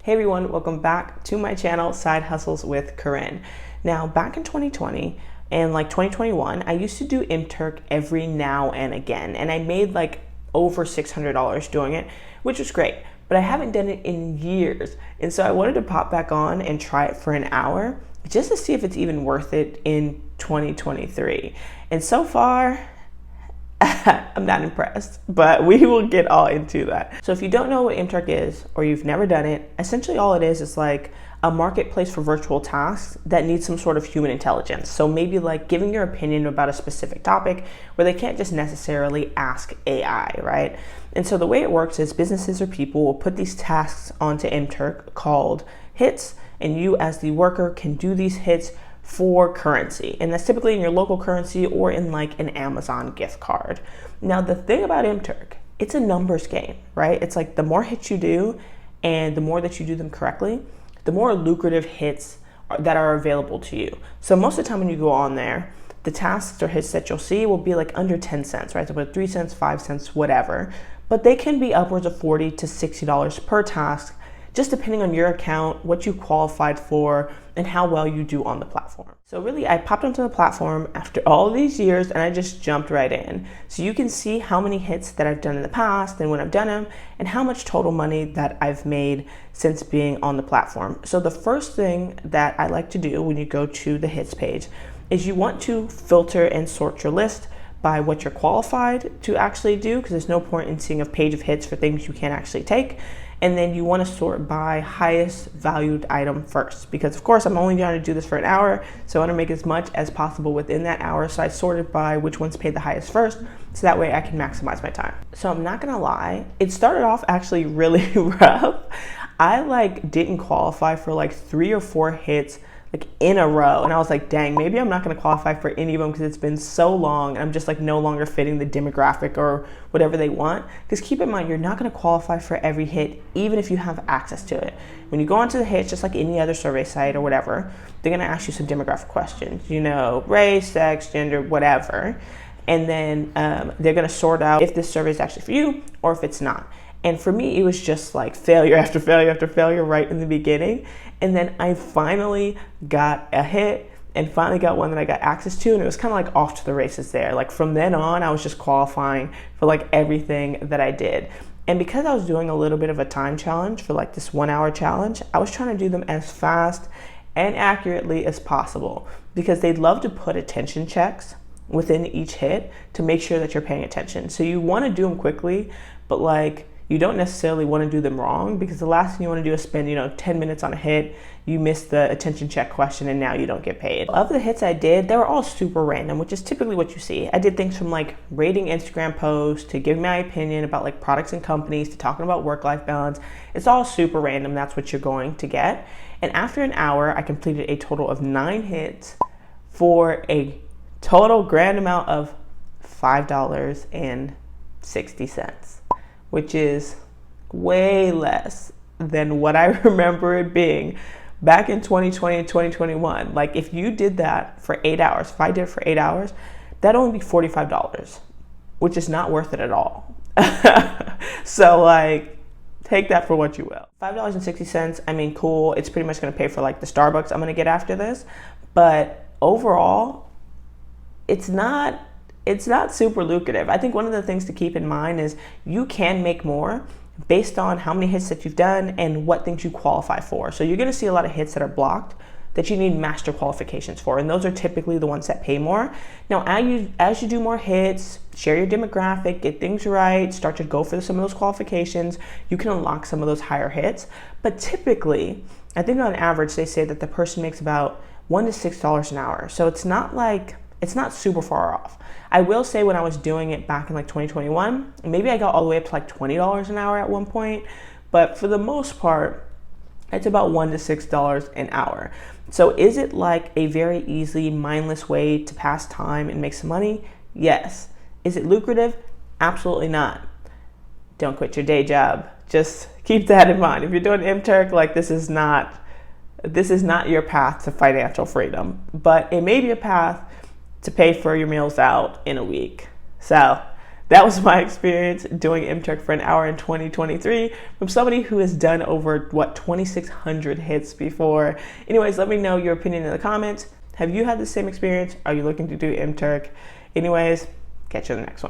Hey everyone, welcome back to my channel, Side Hustles with Corinne. Now, back in 2020 and 2021, I used to do MTurk every now and again, and I made over $600 doing it, which was great, but I haven't done it in years. And so I wanted to pop back on and try it for an hour just to see if it's even worth it in 2023. And so far, I'm not impressed, but we will get all into that. So if you don't know what MTurk is, or you've never done it, essentially all it is like a marketplace for virtual tasks that need some sort of human intelligence. So maybe giving your opinion about a specific topic where they can't just necessarily ask AI, right? And so the way it works is businesses or people will put these tasks onto MTurk called hits, and you as the worker can do these hits for currency, and that's typically in your local currency or in an Amazon gift card. Now the thing about MTurk, it's a numbers game, right? It's the more hits you do and the more that you do them correctly, the more lucrative hits that are available to you. So most of the time when you go on there, the tasks or hits that you'll see will be under 10 cents, right? So about 3 cents, 5 cents, whatever, but they can be upwards of $40 to $60 per task, just depending on your account, what you qualified for, and how well you do on the platform. So really, I popped onto the platform after all of these years and I just jumped right in. So you can see how many hits that I've done in the past and when I've done them, and how much total money that I've made since being on the platform. So the first thing that I like to do when you go to the hits page is you want to filter and sort your list by what you're qualified to actually do, because there's no point in seeing a page of hits for things you can't actually take. And then you want to sort by highest valued item first, because of course I'm only going to do this for an hour, so I want to make as much as possible within that hour. So I sorted by which ones paid the highest first, so that way I can maximize my time. So I'm not gonna lie, it started off actually really rough. I didn't qualify for 3 or 4 hits in a row, and I was dang, maybe I'm not going to qualify for any of them because it's been so long and I'm just no longer fitting the demographic or whatever they want. Because keep in mind, you're not going to qualify for every hit even if you have access to it. When you go onto the hits, just like any other survey site or whatever, they're going to ask you some demographic questions, race, sex, gender, whatever, and then they're going to sort out if this survey is actually for you or if it's not. And for me, it was just failure after failure after failure right in the beginning. And then I finally got a hit and finally got one that I got access to. And it was kind of off to the races there. From then on, I was just qualifying for everything that I did. And because I was doing a little bit of a time challenge for this 1 hour challenge, I was trying to do them as fast and accurately as possible, because they'd love to put attention checks within each hit to make sure that you're paying attention. So you want to do them quickly, but you don't necessarily want to do them wrong, because the last thing you want to do is spend 10 minutes on a hit, you miss the attention check question, and now you don't get paid. Of the hits I did, they were all super random, which is typically what you see. I did things from rating Instagram posts to giving my opinion about products and companies to talking about work-life balance. It's all super random. That's what you're going to get. And after an hour, I completed a total of 9 hits for a total grand amount of $5.60. which is way less than what I remember it being back in 2020 and 2021. If you did that for 8 hours, if I did it for 8 hours, that'd only be $45, which is not worth it at all. So take that for what you will. $5.60, I mean, cool. It's pretty much gonna pay for the Starbucks I'm gonna get after this. But overall, it's not super lucrative. I think one of the things to keep in mind is you can make more based on how many hits that you've done and what things you qualify for. So you're going to see a lot of hits that are blocked that you need master qualifications for, and those are typically the ones that pay more. Now, as you do more hits, share your demographic, get things right, start to go for some of those qualifications, you can unlock some of those higher hits. But typically, I think on average, they say that the person makes about $1 to $6 an hour. So it's not super far off. I will say when I was doing it back in 2021, maybe I got all the way up to $20 an hour at one point, but for the most part, it's about $1 to $6 an hour. So is it a very easy, mindless way to pass time and make some money? Yes. Is it lucrative? Absolutely not. Don't quit your day job. Just keep that in mind. If you're doing MTurk, this is not your path to financial freedom, but it may be a path to pay for your meals out in a week. So that was my experience doing MTurk for an hour in 2023 from somebody who has done over, 2,600 hits before. Anyways, let me know your opinion in the comments. Have you had the same experience? Are you looking to do MTurk? Anyways, catch you in the next one.